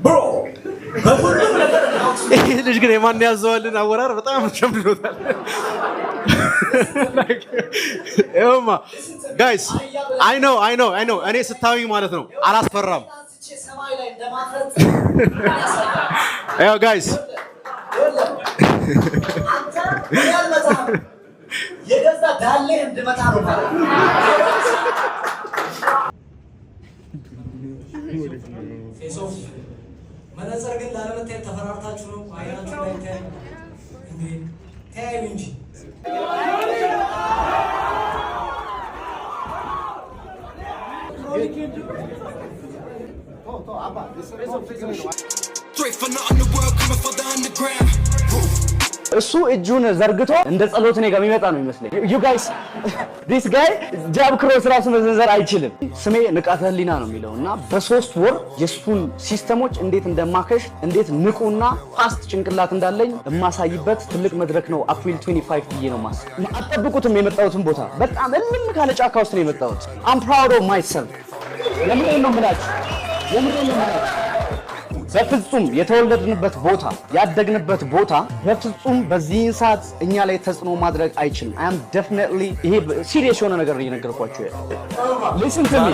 bro ልጅ ግን የማን ያዘዋልን አወራር በጣም ሸምዶታል ኤማ guys I know እኔ ስታዩኝ ማለት ነው አላስፈራም ሰማይ ላይ እንደማፈጥ ያው guys አንተ ያልመታ የገዛ ዳሌ እንደመታ ነው ማለት ፌሶ መነጽር ግን ላለመታየት ተፈራርታችሁ ነው አይናችሁ ላይ ታይ እንዴ ታይ እንጂ እሱ እጁን ዘርግቶ እንደ ጸሎት ነው የሚመጣ ነው የሚመስለኝ you guys this guy ጃብ ክሮስ ራሱ መዘንዘር አይችልም ስሜ ንቃተ ህሊና ነው የሚለውና በ3 ወር የሱን ሲስተሞች እንዴት እንደማከሽ እንዴት ንቁና ፋስት ጭንቅላት እንዳለኝ የማሳይበት ትልቅ መድረክ ነው አፕሪል 25 ብዬ ነው ማስ አጠብቁትም የመጣሁትን ቦታ በጣም እልም ካለ ጫካ ውስጥ ነው የመጣሁት I'm proud of myself ለምን ነው ማለት በፍጹም የተወለድንበት ቦታ ያደግንበት ቦታ በፍጹም በዚህ ሰዓት እኛ ላይ ተጽዕኖ ማድረግ አይችልም I am definitely ይሄ ሲሪየስ የሆነ ነገር እየነገርኳችሁ listen to me